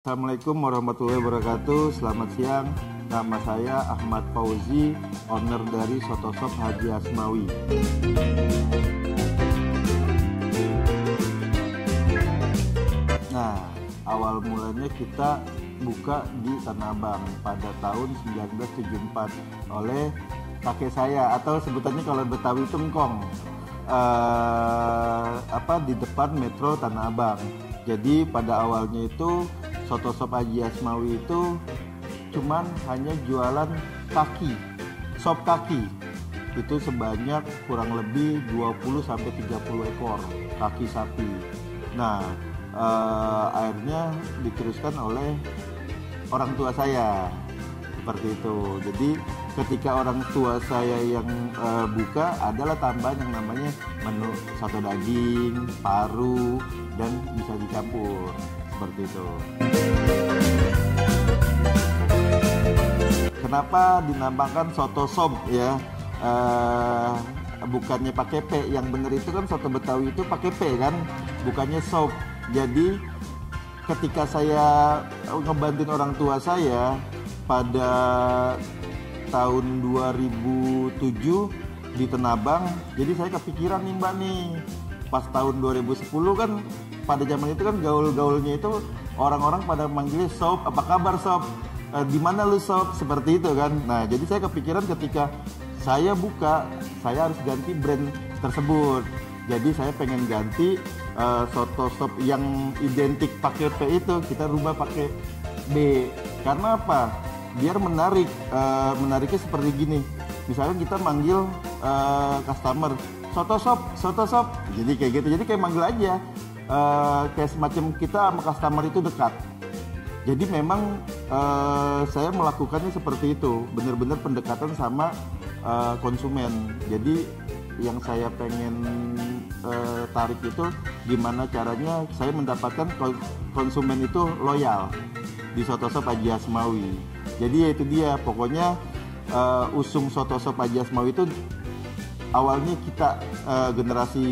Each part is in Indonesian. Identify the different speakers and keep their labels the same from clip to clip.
Speaker 1: Assalamualaikum warahmatullahi wabarakatuh. Selamat siang. Nama saya Ahmad Fauzi, owner dari Soto Shop Haji Asmawi. Nah, awal mulanya kita buka di Tanah Abang pada tahun 1974 oleh kakek saya, atau sebutannya kalau Betawi itu ngkong, di depan Metro Tanah Abang. Jadi pada awalnya itu Soto Shop Haji Asmawi itu cuman hanya jualan kaki, sop kaki. Itu sebanyak kurang lebih 20-30 ekor kaki sapi. Nah, akhirnya diteruskan oleh orang tua saya seperti itu. Jadi ketika orang tua saya yang buka, adalah tambahan yang namanya menu soto daging, paru, dan bisa dicampur seperti itu. Kenapa dinamakan soto shop ya? Bukannya pakai P, yang benar itu kan soto Betawi itu pakai P kan, bukannya shop. Jadi ketika saya ngebantuin orang tua saya pada tahun 2007 di Tanah Abang, jadi saya kepikiran nih Mbak nih, pas tahun 2010 kan, pada zaman itu kan gaul-gaulnya itu orang-orang pada manggilnya sob, apa kabar sob, di mana lu sob, seperti itu kan. Nah, jadi saya kepikiran ketika saya buka, saya harus ganti brand tersebut. Jadi saya pengen ganti soto shop yang identik pakai P itu kita rubah pakai B. Karena apa? Biar menarik. Menariknya seperti gini. Misalnya kita manggil customer soto shop. Jadi kayak gitu. Jadi kayak manggil aja. Kayak semacam kita sama customer itu dekat. Jadi memang saya melakukannya seperti itu. Benar-benar pendekatan sama konsumen. Jadi yang saya pengen tarik itu gimana caranya saya mendapatkan konsumen itu loyal di Soto Shop Haji Asmawi. Jadi ya itu dia, pokoknya usung Soto Shop Haji Asmawi itu awalnya kita generasi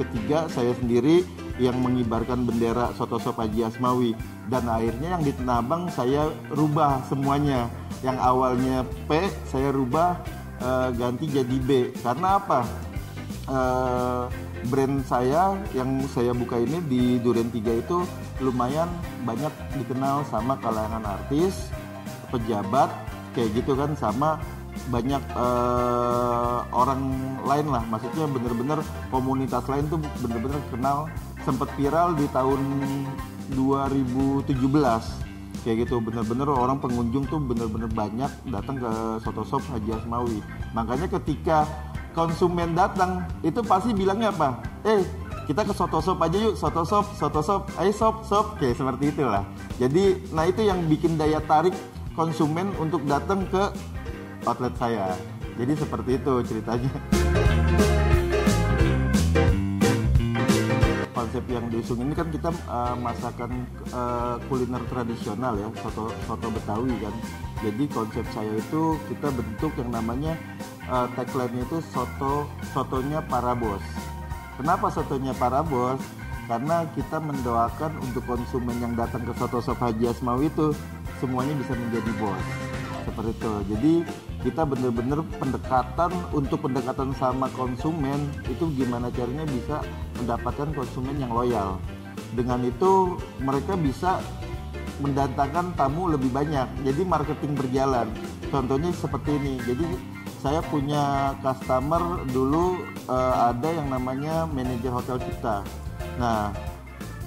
Speaker 1: ketiga, saya sendiri yang mengibarkan bendera Soto Shop Haji Asmawi, dan akhirnya yang di Tanah Abang saya rubah semuanya. Yang awalnya P saya rubah ganti jadi B. Karena apa? Brand saya yang saya buka ini di Duren 3 itu lumayan banyak dikenal sama kalangan artis, pejabat, kayak gitu kan, sama banyak orang lain lah. Maksudnya bener-bener komunitas lain tuh bener-bener kenal, sempet viral di tahun 2017 kayak gitu. Bener-bener orang pengunjung tuh bener-bener banyak datang ke Soto Shop Haji Asmawi. Makanya ketika konsumen datang itu pasti bilangnya apa? Kita ke Soto Shop aja yuk, Soto Shop, ayo shop, kayak seperti itulah. Jadi, nah itu yang bikin daya tarik konsumen untuk datang ke outlet saya. Jadi seperti itu ceritanya. Konsep yang diusung ini kan kita masakan kuliner tradisional ya, soto Betawi kan. Jadi konsep saya itu kita bentuk yang namanya tagline-nya itu sotonya para bos. Kenapa sotonya para bos? Karena kita mendoakan untuk konsumen yang datang ke Soto Shop Haji Asmawi itu semuanya bisa menjadi bos. Seperti itu. Jadi kita benar-benar pendekatan sama konsumen itu gimana caranya bisa mendapatkan konsumen yang loyal. Dengan itu mereka bisa mendatangkan tamu lebih banyak. Jadi marketing berjalan. Contohnya seperti ini. Jadi saya punya customer dulu ada yang namanya manajer hotel kita. Nah,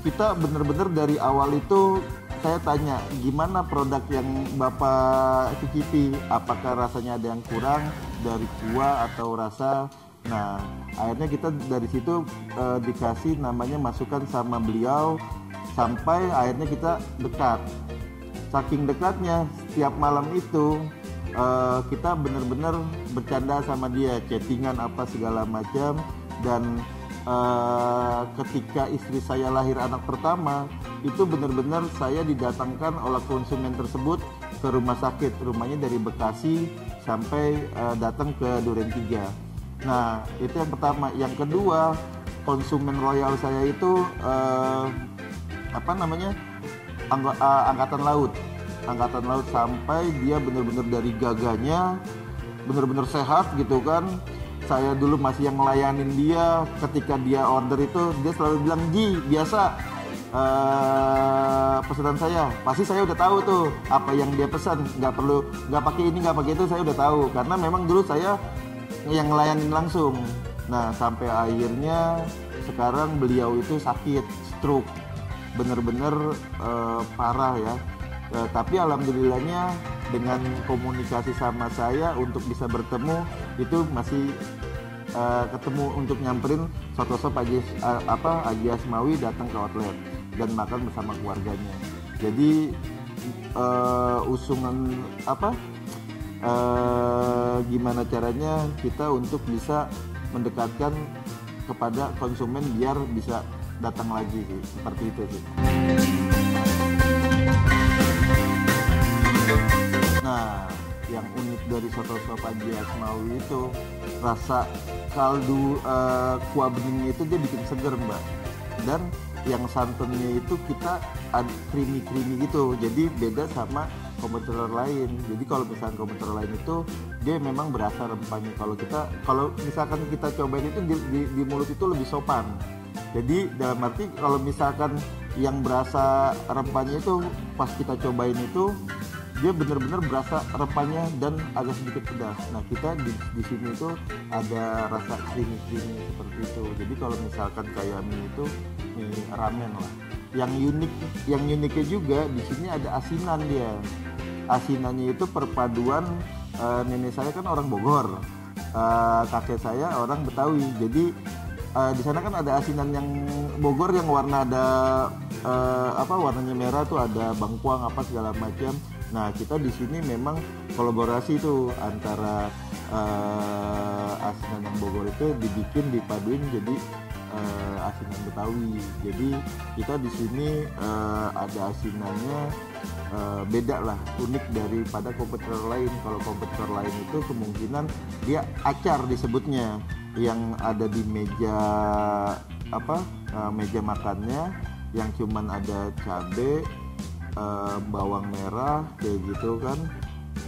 Speaker 1: kita benar-benar dari awal itu saya tanya gimana produk yang Bapak cicipi, apakah rasanya ada yang kurang dari kuah atau rasa. Nah, akhirnya kita dari situ dikasih namanya masukan sama beliau, sampai akhirnya kita dekat. Saking dekatnya, setiap malam itu kita benar-benar bercanda sama dia, chattingan apa segala macam. Dan ketika istri saya lahir anak pertama, itu benar-benar saya didatangkan oleh konsumen tersebut ke rumah sakit. Rumahnya dari Bekasi sampai datang ke Duren 3. Nah, itu yang pertama. Yang kedua, konsumen loyal saya itu angkatan laut sampai dia benar-benar dari gagahnya benar-benar sehat gitu kan. Saya dulu masih yang ngelayanin dia, ketika dia order itu dia selalu bilang, "Ji, biasa pesanan saya pasti saya udah tahu tuh apa yang dia pesan, nggak pakai ini nggak pakai itu, saya udah tahu karena memang dulu saya yang ngelayanin langsung." Nah sampai akhirnya sekarang beliau itu sakit stroke, bener-bener parah ya. Tapi alhamdulillahnya dengan komunikasi sama saya untuk bisa bertemu itu masih ketemu untuk nyamperin Soto Sop Haji Asmawi datang ke outlet dan makan bersama keluarganya. Jadi usungan gimana caranya kita untuk bisa mendekatkan kepada konsumen biar bisa datang lagi sih. Seperti itu sih. Nah, yang unik dari Soto Sop Haji Asmawi itu rasa kaldu kuah beningnya itu dia bikin seger Mbak. Dan yang santannya itu kita creamy gitu. Jadi beda sama kompetitor lain. Jadi kalau misalkan kompetitor lain itu dia memang berasa rempahnya. Kalau misalkan kita cobain itu di mulut itu lebih sopan. Jadi dalam arti kalau misalkan yang berasa rempahnya itu pas kita cobain itu dia benar-benar berasa rempahnya dan agak sedikit pedas. Nah kita di sini itu ada rasa creamy seperti itu. Jadi kalau misalkan kayak mie itu mie ramen lah. Yang uniknya juga di sini ada asinan dia. Asinannya itu perpaduan nenek saya kan orang Bogor, kakek saya orang Betawi. Jadi di sana kan ada asinan yang Bogor yang warna ada warnanya merah tuh ada bangkuang apa segala macam. Nah kita di sini memang kolaborasi itu antara asinan yang Bogor itu dipaduin jadi asinan Betawi. Jadi kita di sini ada asinannya beda lah, unik daripada kompetitor lain. Kalau kompetitor lain itu kemungkinan dia acar disebutnya, yang ada di meja meja makannya yang cuman ada cabai, bawang merah kayak gitu kan.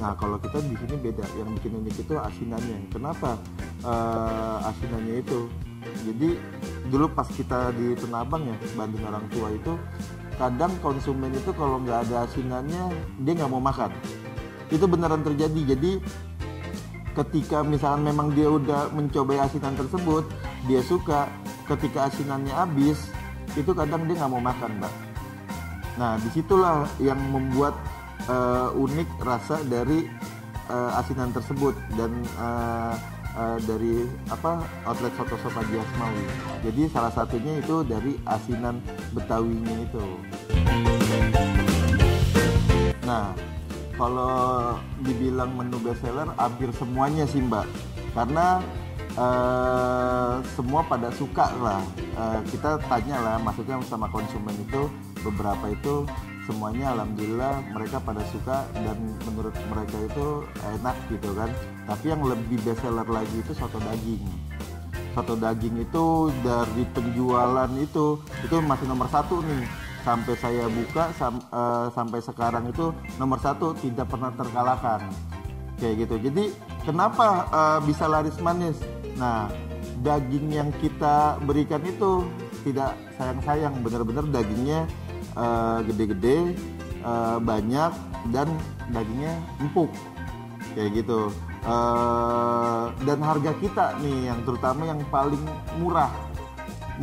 Speaker 1: Nah kalau kita di sini beda, yang bikin unik itu asinannya. Kenapa asinannya itu? Jadi dulu pas kita di Tanah Abang ya, bantuin orang tua itu, kadang konsumen itu kalau nggak ada asinannya dia nggak mau makan. Itu beneran terjadi. Jadi ketika misalnya memang dia udah mencoba asinan tersebut, dia suka, ketika asinannya habis itu kadang dia nggak mau makan Mbak. Nah disitulah yang membuat unik rasa dari asinan tersebut dan dari outlet Soto Sop Haji Asmawi. Jadi salah satunya itu dari asinan Betawinya itu. Nah kalau dibilang menu bestseller hampir semuanya sih Mbak, karena semua pada suka lah. Kita tanya lah, maksudnya sama konsumen itu beberapa itu semuanya alhamdulillah mereka pada suka dan menurut mereka itu enak gitu kan. Tapi yang lebih bestseller lagi itu soto daging. Soto daging itu dari penjualan itu masih nomor 1 nih. Sampai saya buka sampai sekarang itu nomor 1, tidak pernah terkalahkan kayak gitu. Jadi kenapa bisa laris manis? Nah daging yang kita berikan itu tidak sayang-sayang, benar-benar dagingnya gede-gede, banyak, dan dagingnya empuk kayak gitu. Dan harga kita nih yang terutama yang paling murah.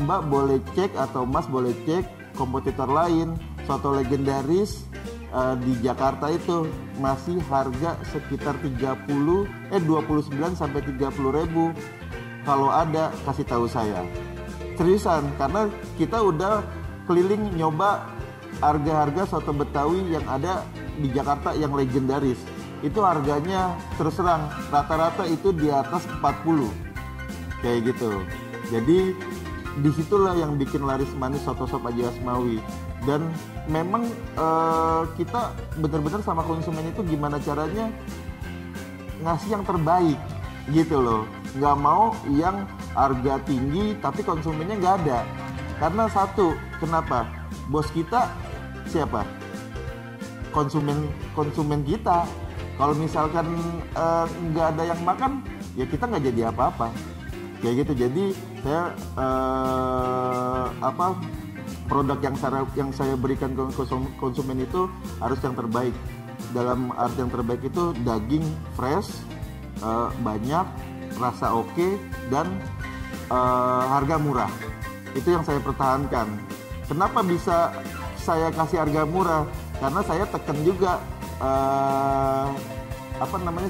Speaker 1: Mbak boleh cek atau Mas boleh cek kompetitor lain, soto legendaris di Jakarta itu masih harga sekitar 29 sampai 30 ribu. Kalau ada kasih tahu saya, seriusan, karena kita udah keliling nyoba harga-harga soto Betawi yang ada di Jakarta yang legendaris. Itu harganya terus terang rata-rata itu di atas 40 kayak gitu. Jadi disitulah yang bikin laris manis Soto Sop Haji Asmawi. Dan memang kita benar-benar sama konsumen itu gimana caranya ngasih yang terbaik gitu loh. Nggak mau yang harga tinggi tapi konsumennya nggak ada. Karena satu, kenapa? Bos kita siapa? konsumen kita. Kalau misalkan nggak ada yang makan, ya kita nggak jadi apa-apa. Kayak gitu. Jadi saya produk yang saya berikan ke konsumen itu harus yang terbaik. Dalam arti yang terbaik itu daging fresh, banyak, rasa oke, dan harga murah. Itu yang saya pertahankan. Kenapa bisa saya kasih harga murah? Karena saya tekan juga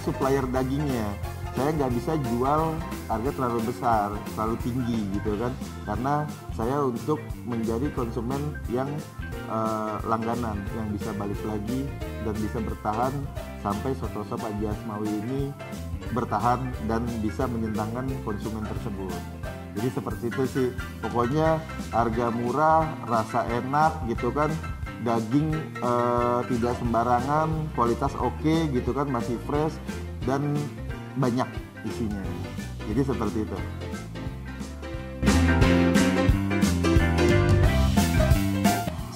Speaker 1: supplier dagingnya. Saya nggak bisa jual harga terlalu besar, terlalu tinggi gitu kan, karena saya untuk menjadi konsumen yang langganan, yang bisa balik lagi dan bisa bertahan sampai soto sop Haji Asmawi ini bertahan dan bisa menyenangkan konsumen tersebut. Jadi seperti itu sih, pokoknya harga murah, rasa enak gitu kan, daging tidak sembarangan, kualitas oke gitu kan, masih fresh dan banyak isinya. Jadi seperti itu.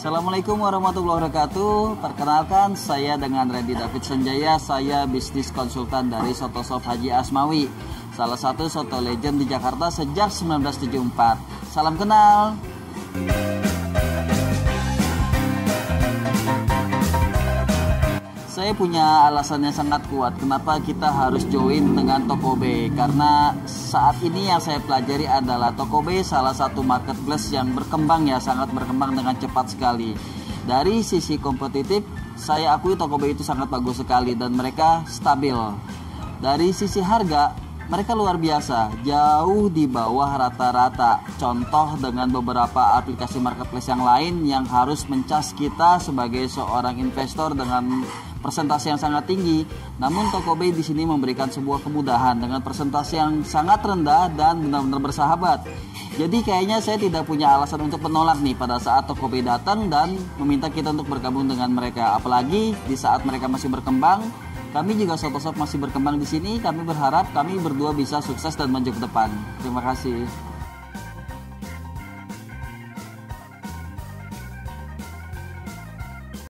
Speaker 2: Assalamualaikum warahmatullahi wabarakatuh. Perkenalkan, saya dengan Randy David Sanjaya. Saya bisnis konsultan dari Soto Sop Haji Asmawi, salah satu soto legend di Jakarta sejak 1974. Salam kenal. Saya punya alasan yang sangat kuat kenapa kita harus join dengan Toko B. Karena saat ini yang saya pelajari adalah Toko B salah satu marketplace yang berkembang, sangat berkembang dengan cepat sekali. Dari sisi kompetitif, saya akui Toko B itu sangat bagus sekali dan mereka stabil. Dari sisi harga, mereka luar biasa, jauh di bawah rata-rata. Contoh dengan beberapa aplikasi marketplace yang lain yang harus mencas kita sebagai seorang investor dengan persentase yang sangat tinggi. Namun Toko B di sini memberikan sebuah kemudahan dengan persentase yang sangat rendah dan benar-benar bersahabat. Jadi kayaknya saya tidak punya alasan untuk menolak nih pada saat Toko B datang dan meminta kita untuk bergabung dengan mereka. Apalagi di saat mereka masih berkembang, kami juga Soto Sop masih berkembang di sini. Kami berharap kami berdua bisa sukses dan maju ke depan. Terima kasih.